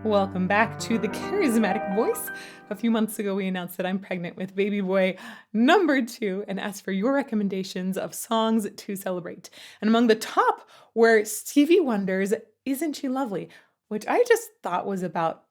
Welcome back to the Charismatic Voice. A few months ago, we announced that I'm pregnant with baby boy number 2 and asked for your recommendations of songs to celebrate. And among the top were Stevie Wonder's Isn't She Lovely, which I just thought was about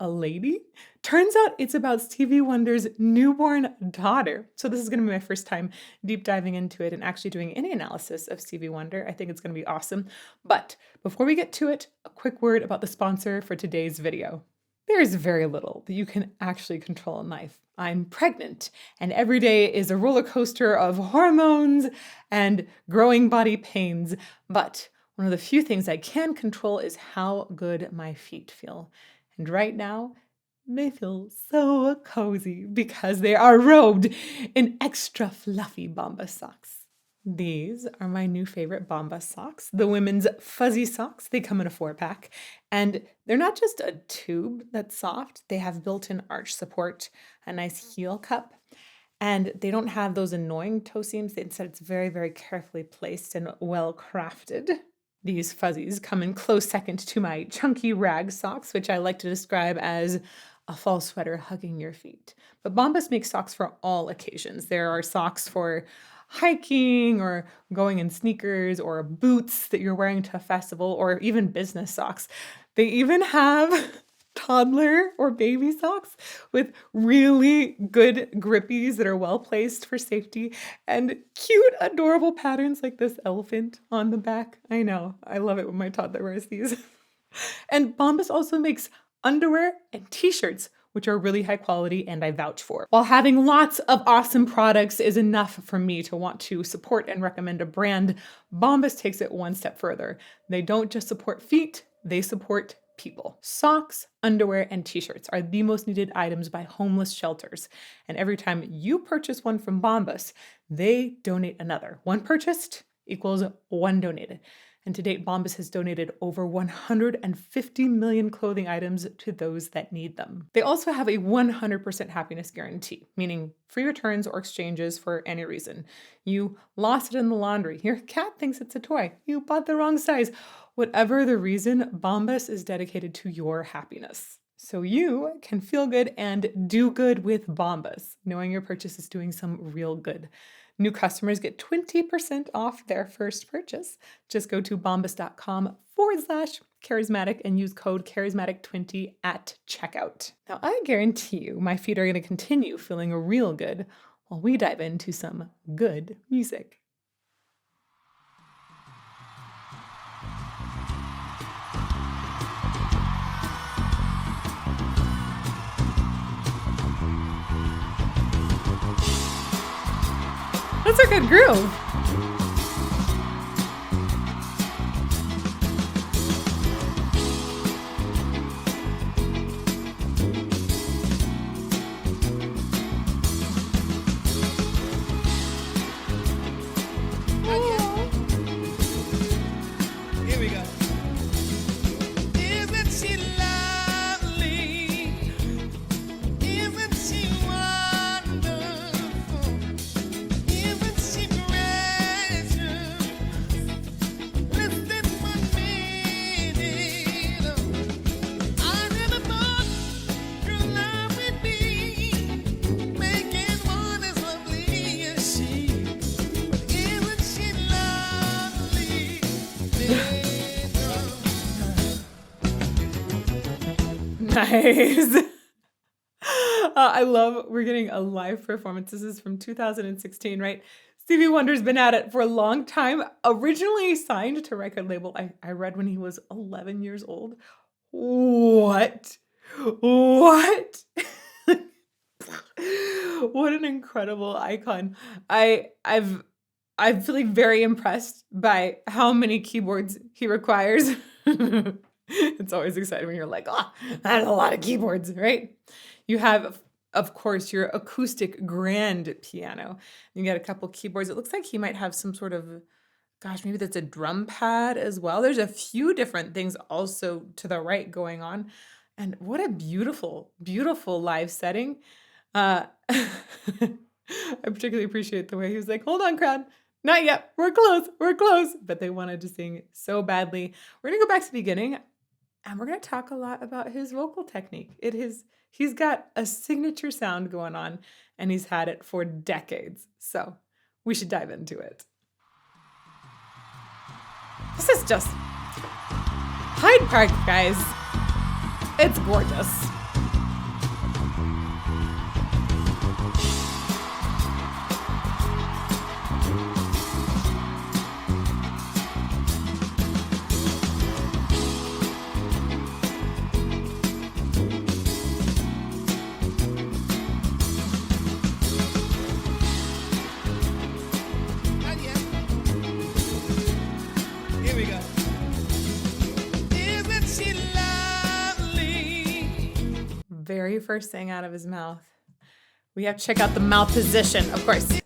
a lady. Turns out it's about Stevie Wonder's newborn daughter. So this is going to be my first time deep diving into it and actually doing any analysis of Stevie Wonder. I think it's going to be awesome. But before we get to it, a quick word about the sponsor for today's video. There is very little that you can actually control in life. I'm pregnant, and every day is a roller coaster of hormones and growing body pains. But one of the few things I can control is how good my feet feel. And right now, they feel so cozy because they are robed in extra fluffy Bombas socks. These are my new favorite Bombas socks, the women's fuzzy socks. They come in a 4-pack, and they're not just a tube that's soft. They have built-in arch support, a nice heel cup, and they don't have those annoying toe seams. Instead, it's very, very carefully placed and well crafted. These fuzzies come in close second to my chunky rag socks, which I like to describe as a fall sweater hugging your feet. But Bombas makes socks for all occasions. There are socks for hiking or going in sneakers or boots that you're wearing to a festival or even business socks. They even have toddler or baby socks with really good grippies that are well placed for safety and cute, adorable patterns like this elephant on the back. I know, I love it when my toddler wears these. And Bombas also makes underwear and t-shirts, which are really high quality and I vouch for. While having lots of awesome products is enough for me to want to support and recommend a brand, Bombas takes it one step further. They don't just support feet, they support people. Socks, underwear, and t-shirts are the most needed items by homeless shelters. And every time you purchase one from Bombas, they donate another. One purchased equals one donated. And to date, Bombas has donated over 150 million clothing items to those that need them. They also have a 100% happiness guarantee, meaning free returns or exchanges for any reason. You lost it in the laundry. Your cat thinks it's a toy. You bought the wrong size. Whatever the reason, Bombas is dedicated to your happiness. So you can feel good and do good with Bombas, knowing your purchase is doing some real good. New customers get 20% off their first purchase. Just go to bombas.com/charismatic and use code charismatic20 at checkout. Now, I guarantee you my feet are going to continue feeling real good while we dive into some good music. That's a good groove. Here we go. Isn't she lovely? Isn't she wonderful? Isn't she precious? Listen for me. I never thought true love would be making one as lovely as she. But isn't she lovely? Nice. I love we're getting a live performance. This is from 2016, right? Stevie Wonder's been at it for a long time. Originally signed to record label, I read when he was 11 years old. What? What? What an incredible icon. I'm feeling very impressed by how many keyboards he requires. It's always exciting when you're like, oh, that's a lot of keyboards, right? You have, of course, your acoustic grand piano. You get a couple keyboards. It looks like he might have some sort of, gosh, maybe that's a drum pad as well. There's a few different things also to the right going on. And what a beautiful, beautiful live setting. I particularly appreciate the way he was like, hold on, crowd. Not yet. We're close. We're close. But they wanted to sing so badly. We're going to go back to the beginning. And we're going to talk a lot about his vocal technique. He's got a signature sound going on, and he's had it for decades. So we should dive into it. This is just Hyde Park, guys. It's gorgeous. Not yet. Here we go. Isn't she lovely? Very first thing out of his mouth. We have to check out the mouth position, of course.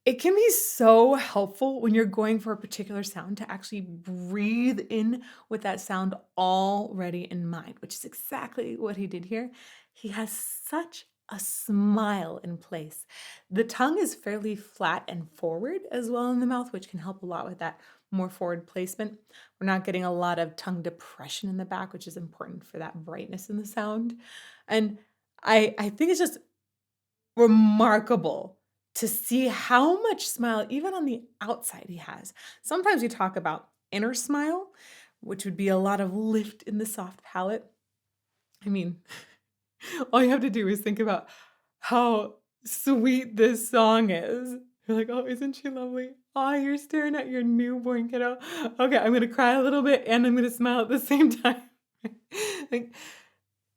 It can be so helpful when you're going for a particular sound to actually breathe in with that sound already in mind, which is exactly what he did here. He has such a smile in place. The tongue is fairly flat and forward as well in the mouth, which can help a lot with that more forward placement. We're not getting a lot of tongue depression in the back, which is important for that brightness in the sound. And I think it's just remarkable to see how much smile, even on the outside, he has. Sometimes we talk about inner smile, which would be a lot of lift in the soft palate. I mean, all you have to do is think about how sweet this song is. You're like, oh, isn't she lovely? Oh, you're staring at your newborn kiddo. Okay, I'm gonna cry a little bit and I'm gonna smile at the same time. Like,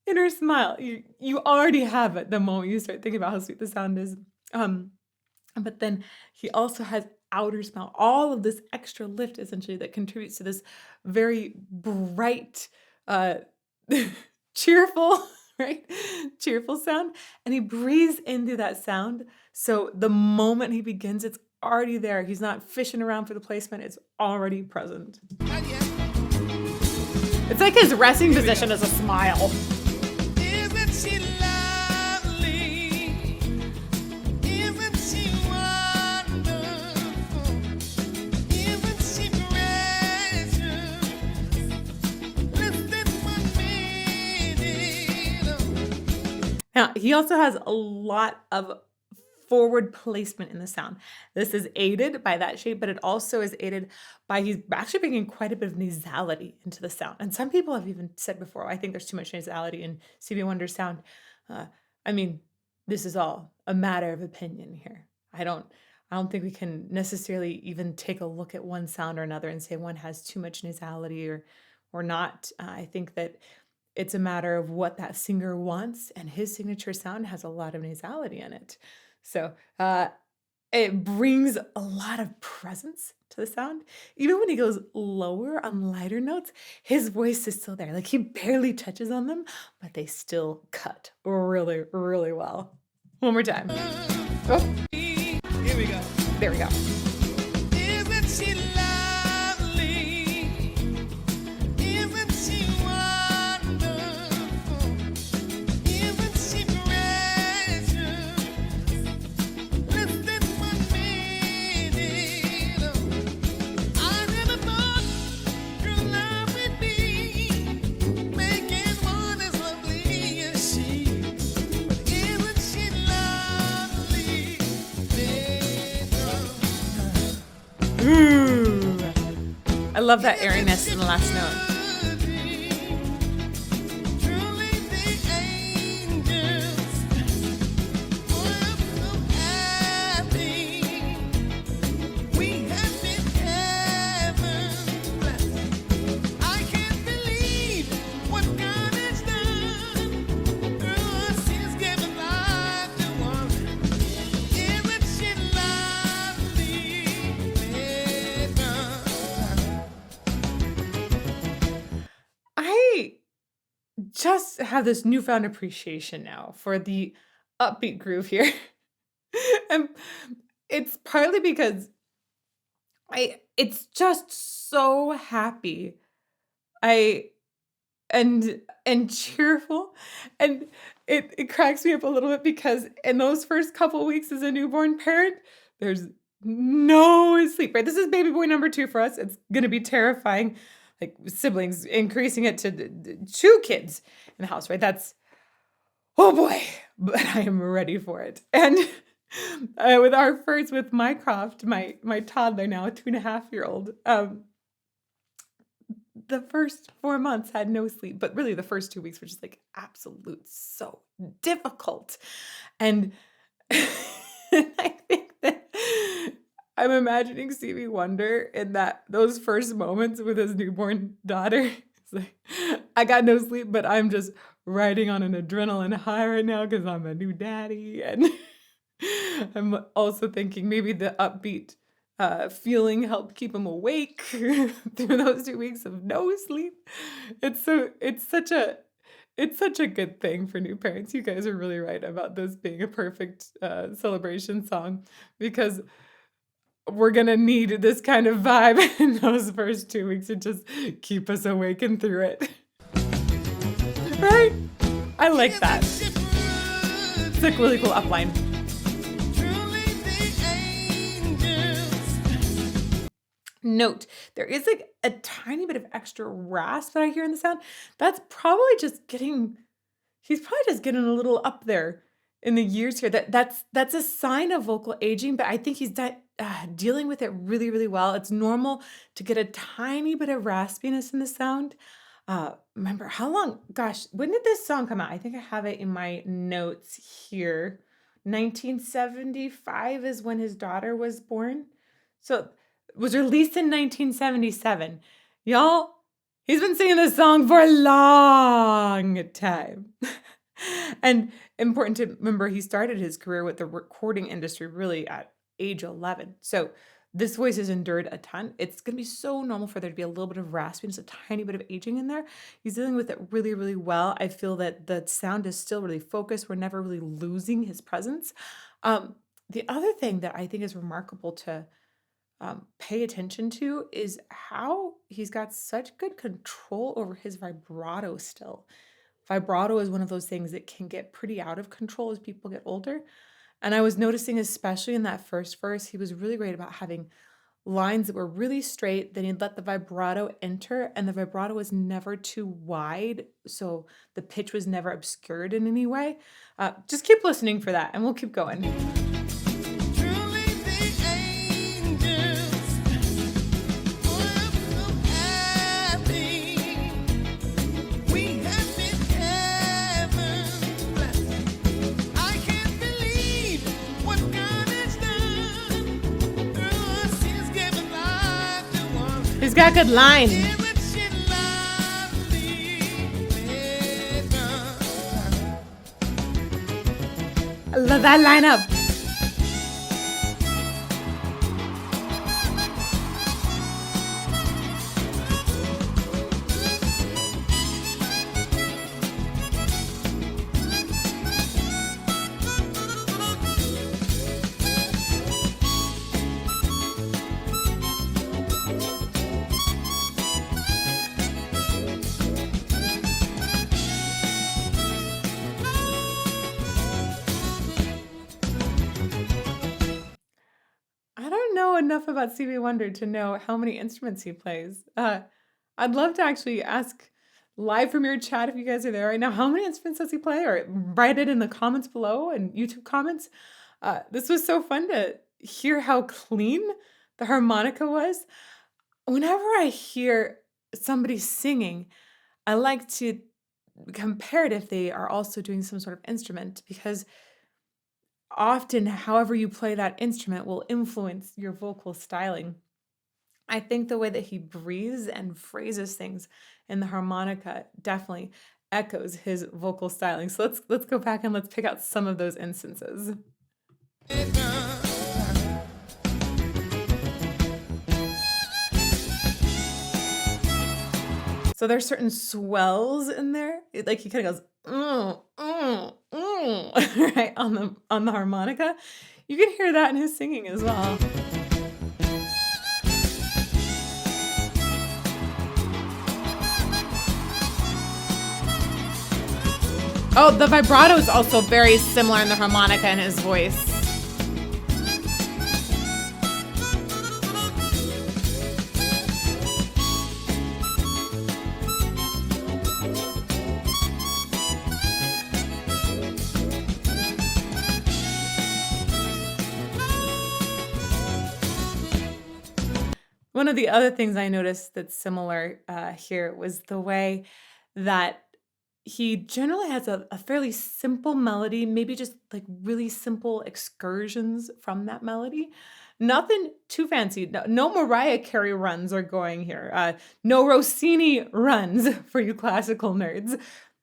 inner smile. You already have it the moment you start thinking about how sweet the sound is. But then he also has outer smile, all of this extra lift essentially that contributes to this very bright, cheerful, right? Cheerful sound. And he breathes into that sound. So the moment he begins, it's already there. He's not fishing around for the placement, it's already present. Not yet. It's like his resting position is a smile. Isn't she lovely? Isn't she wonderful? Isn't she precious? Listen one minute. Now, he also has a lot of forward placement in the sound. This is aided by that shape, but it also is aided by he's actually bringing quite a bit of nasality into the sound. And some people have even said before, I think there's too much nasality in Stevie Wonder's sound. I mean, this is all a matter of opinion here. I don't think we can necessarily even take a look at one sound or another and say one has too much nasality or not. I think that it's a matter of what that singer wants, and his signature sound has a lot of nasality in it. So it brings a lot of presence to the sound. Even when he goes lower on lighter notes, his voice is still there. Like he barely touches on them, but they still cut really, really well. One more time. Oh, Here we go. there we go. Isn't she lovely? Isn't she wonderful? Isn't she precious? Listen one minute. I never thought true love would be making one as lovely as she. But isn't she lovely? Ooh. I love that airiness in the last note. Truly the angels were so happy. We have been heaven blessed. I can't believe what God has done through us. He's given life to one. Isn't she lovely? I just have this newfound appreciation now for the upbeat groove here. And it's partly because it's just so happy. I and cheerful. And it cracks me up a little bit because in those first couple weeks as a newborn parent, there's no sleep, right? This is baby boy number 2 for us. It's gonna be terrifying. like siblings, increasing it to 2 kids in the house, right? That's, oh boy, but I am ready for it. And with Mycroft, my toddler now, a 2.5-year-old, the first 4 months had no sleep, but really the first 2 weeks were just like absolute so difficult. And I think that I'm imagining Stevie Wonder in those first moments with his newborn daughter. It's like, I got no sleep, but I'm just riding on an adrenaline high right now because I'm a new daddy. And I'm also thinking maybe the upbeat feeling helped keep him awake through those 2 weeks of no sleep. It's such a good thing for new parents. You guys are really right about this being a perfect celebration song, because we're gonna need this kind of vibe in those first 2 weeks to just keep us awake and through it. Right? I like that. It's a really cool upline. Note, there is like a tiny bit of extra rasp that I hear in the sound. That's probably he's probably just getting a little up there in the years here. That's a sign of vocal aging, but I think he's dealing with it really, really well. It's normal to get a tiny bit of raspiness in the sound. Remember how long? Gosh, when did this song come out? I think I have it in my notes here. 1975 is when his daughter was born. So it was released in 1977. Y'all, he's been singing this song for a long time. And important to remember, he started his career with the recording industry really at age 11. So this voice has endured a ton. It's going to be so normal for there to be a little bit of raspiness, a tiny bit of aging in there. He's dealing with it really, really well. I feel that the sound is still really focused. We're never really losing his presence. The other thing that I think is remarkable to pay attention to is how he's got such good control over his vibrato still. Vibrato is one of those things that can get pretty out of control as people get older. And I was noticing, especially in that first verse, he was really great about having lines that were really straight. Then he'd let the vibrato enter, and the vibrato was never too wide, so the pitch was never obscured in any way. Just keep listening for that, and we'll keep going. He's got good line. I love that lineup. Enough about Stevie Wonder to know how many instruments he plays. I'd love to actually ask live from your chat, if you guys are there right now, how many instruments does he play? Or write it in the comments below and YouTube comments. This was so fun to hear how clean the harmonica was. Whenever I hear somebody singing, I like to compare it if they are also doing some sort of instrument, because often, however you play that instrument will influence your vocal styling. I think the way that he breathes and phrases things in the harmonica definitely echoes his vocal styling. So let's go back and let's pick out some of those instances. So there's certain swells in there. Like he kind of goes, right on the harmonica. You can hear that in his singing as well. Oh, the vibrato is also very similar in the harmonica in his voice. one of the other things I noticed that's similar here was the way that he generally has a fairly simple melody, maybe just like really simple excursions from that melody. Nothing too fancy. No Mariah Carey runs are going here. No Rossini runs for you classical nerds.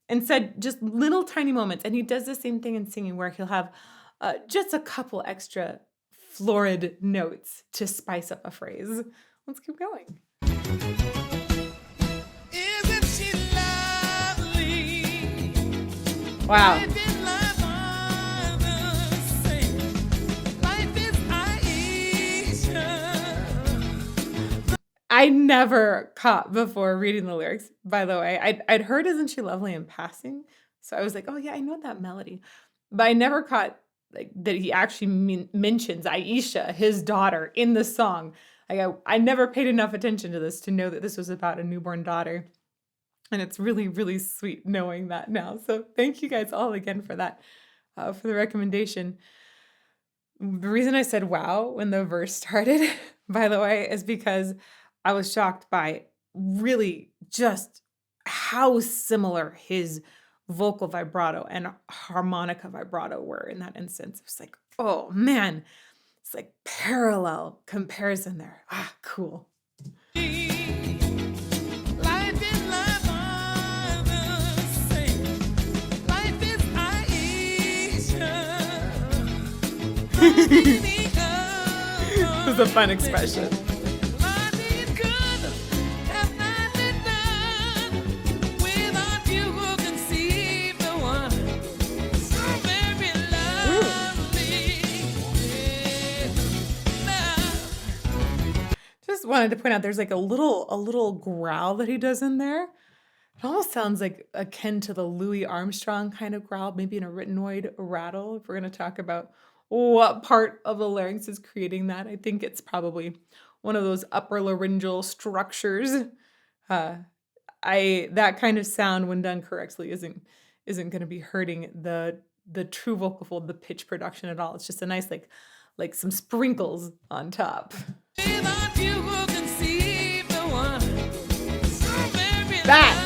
Instead, just little tiny moments. And he does the same thing in singing where he'll have just a couple extra florid notes to spice up a phrase. Let's keep going. Isn't she lovely? Wow. Life is like others sing. Life is Aisha. I never caught before reading the lyrics, by the way. I'd heard "Isn't She Lovely" in passing, so I was like, "Oh yeah, I know that melody," but I never caught like that he actually mentions Aisha, his daughter, in the song. Like I never paid enough attention to this to know that this was about a newborn daughter, and it's really really sweet knowing that now. So thank you guys all again for that, for the recommendation. The reason I said wow when the verse started, by the way, is because I was shocked by really just how similar his vocal vibrato and harmonica vibrato were in that instance. It was like, oh man, it's like parallel comparison there. Ah, cool. Life is like others sing. Life is Aisha. This is a fun expression. Life is good, have not been done. Without you, who can see the one so very lovely? Just wanted to point out there's like a little growl that he does in there. It almost sounds like akin to the Louis Armstrong kind of growl, maybe an arytenoid rattle. If we're going to talk about what part of the larynx is creating that, I think it's probably one of those upper laryngeal structures. Uh, I that kind of sound, when done correctly, isn't going to be hurting the true vocal fold, the pitch production at all. It's just a nice like some sprinkles on top. Without you, who can see the one so very That.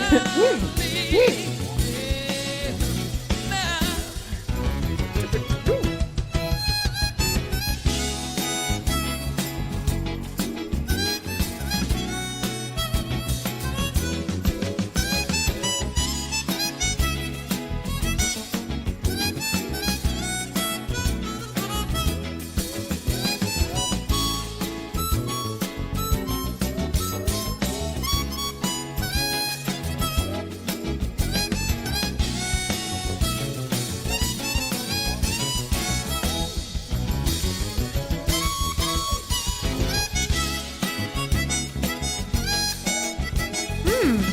lovely?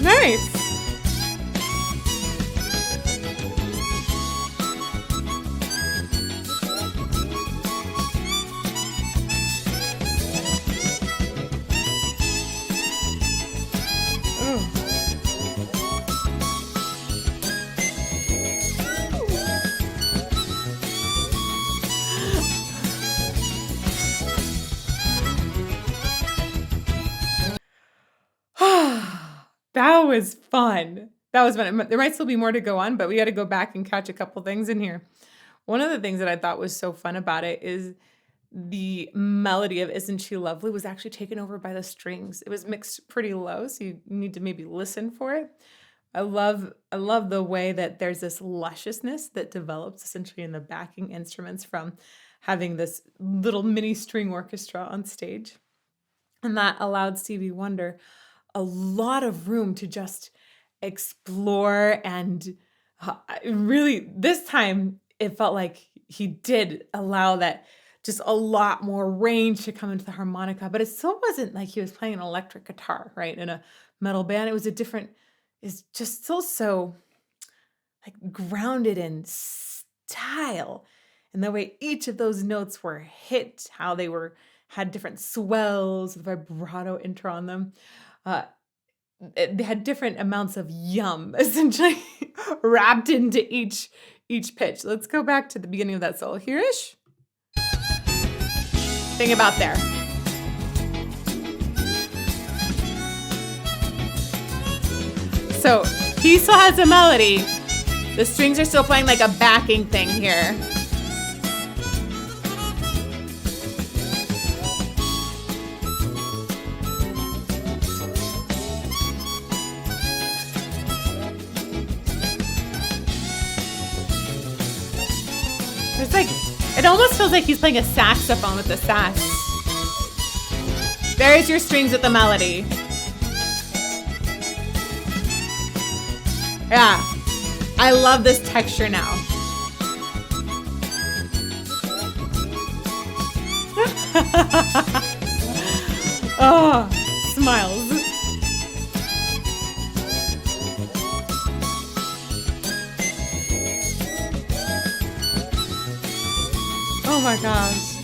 Nice. That was fun. That was fun. There might still be more to go on, but we got to go back and catch a couple things in here. One of the things that I thought was so fun about it is the melody of "Isn't She Lovely" was actually taken over by the strings. It was mixed pretty low, so you need to maybe listen for it. I love the way that there's this lusciousness that develops essentially in the backing instruments from having this little mini string orchestra on stage. And that allowed Stevie Wonder a lot of room to just explore and really this time it felt like he did allow that just a lot more range to come into the harmonica, but it still wasn't like he was playing an electric guitar, right? In a metal band. It was a different, it's just still so like grounded in style and the way each of those notes were hit, how they were had different swells, the vibrato intro on them. Uh, they had different amounts of yum essentially wrapped into each pitch. Let's go back to the beginning of that solo. Here-ish. Thing about there. So he still has a melody. The strings are still playing like a backing thing here. It's like, it almost feels like he's playing a saxophone with the sax. There's your strings with the melody. Yeah, I love this texture now. Oh, smiles. Oh my gosh.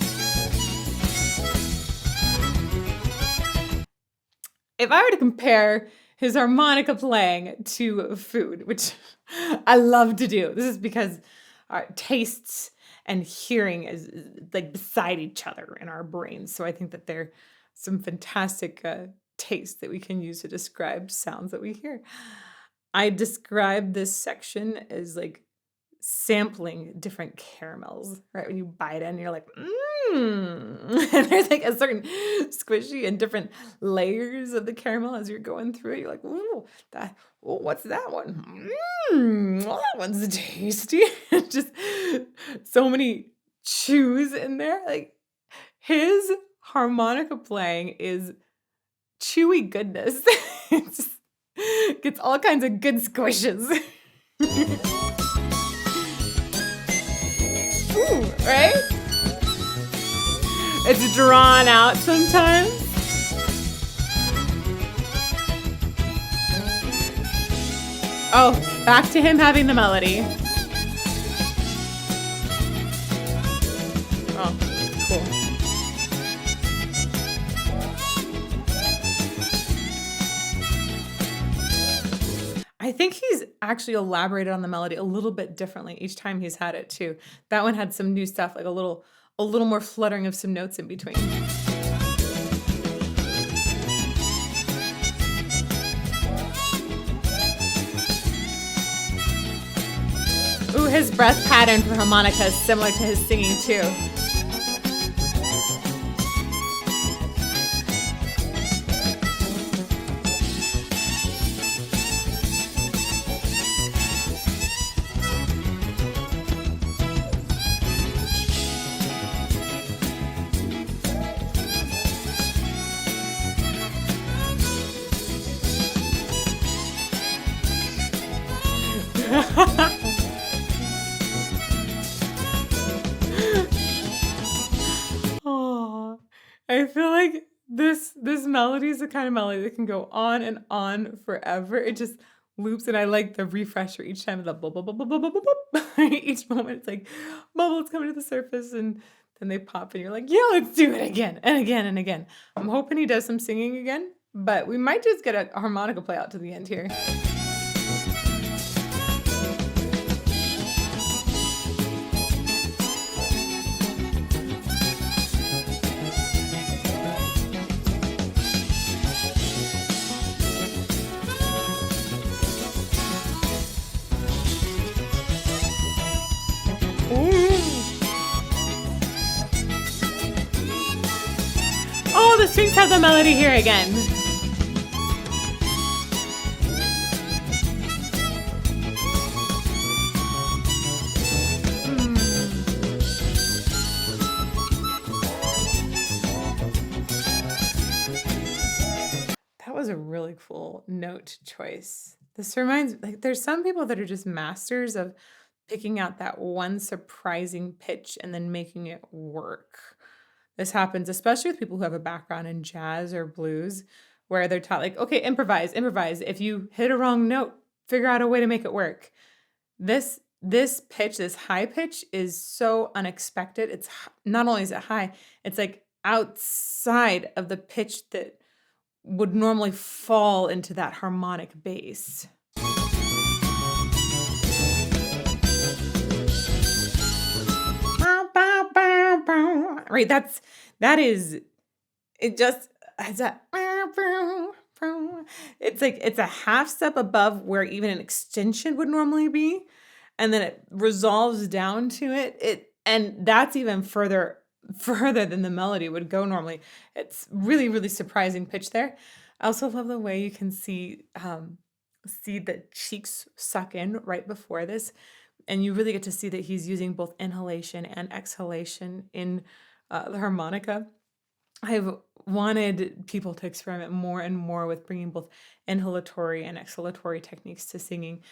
If I were to compare his harmonica playing to food, which I love to do, this is because our tastes and hearing is like beside each other in our brains. So I think that they're some fantastic tastes that we can use to describe sounds that we hear. I describe this section as like sampling different caramels, right? When you bite in, you're like, mmm. And there's like a certain squishy and different layers of the caramel as you're going through it. You're like, ooh, what's that one? Mmm, well, that one's tasty. Just so many chews in there. Like his harmonica playing is chewy goodness. It just gets all kinds of good squishes. Ooh, right? It's drawn out sometimes. Oh, back to him having the melody. Oh, cool. I think he's actually elaborated on the melody a little bit differently each time he's had it too. That one had some new stuff, like a little more fluttering of some notes in between. Ooh, his breath pattern for harmonica is similar to his singing too. Oh, I feel like this melody is the kind of melody that can go on and on forever. It just loops, and I like the refresher each time. The bubble, bubble, bubble, bubble, bubble. Each moment, it's like bubbles coming to the surface, and then they pop, and you're like, yeah, let's do it again and again and again. I'm hoping he does some singing again, but we might just get a harmonica play out to the end here. Oh, the strings have the melody here again. That was a really cool note choice. This reminds, like, there's some people that are just masters of picking out that one surprising pitch and then making it work. This happens especially with people who have a background in jazz or blues, where they're taught, like, okay, improvise, improvise. If you hit a wrong note, figure out a way to make it work. This pitch, this high pitch, is so unexpected. It's not only is it high, it's like outside of the pitch that would normally fall into that harmonic bass. Right, that is, it just has that, It's like it's a half step above where even an extension would normally be, and then it resolves down to it, and that's even further than the melody would go normally. It's really, really surprising pitch there. I also love the way you can see the cheeks suck in right before this, and you really get to see that he's using both inhalation and exhalation in, the harmonica. I've wanted people to experiment more and more with bringing both inhalatory and exhalatory techniques to singing.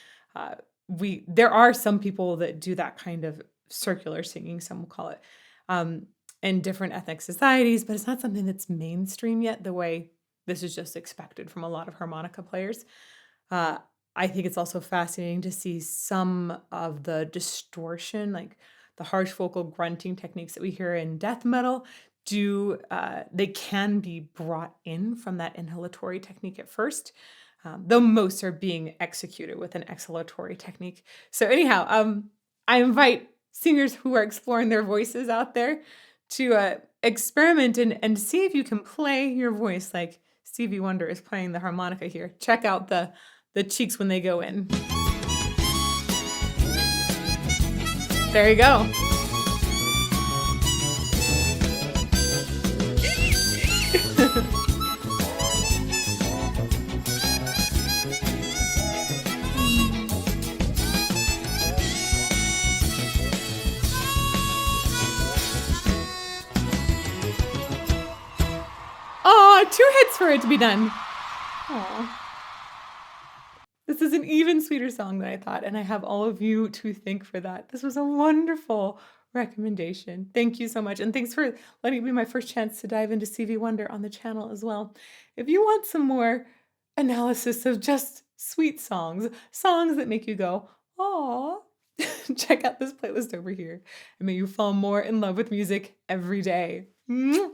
There are some people that do that kind of circular singing, some will call it, um, in different ethnic societies, but it's not something that's mainstream yet the way this is just expected from a lot of harmonica players. Uh, I think it's also fascinating to see some of the distortion, like the harsh vocal grunting techniques that we hear in death metal. They can be brought in from that inhalatory technique at first, though most are being executed with an exhalatory technique. So anyhow, I invite singers who are exploring their voices out there to experiment and see if you can play your voice like Stevie Wonder is playing the harmonica here. Check out the cheeks when they go in. There you go. Aw, 2 hits for it to be done. Aw. This is an even sweeter song than I thought, and I have all of you to thank for that. This was a wonderful recommendation. Thank you so much, and thanks for letting it be my first chance to dive into Stevie Wonder on the channel as well. If you want some more analysis of just sweet songs, songs that make you go, "Aw," check out this playlist over here, and may you fall more in love with music every day. Mwah.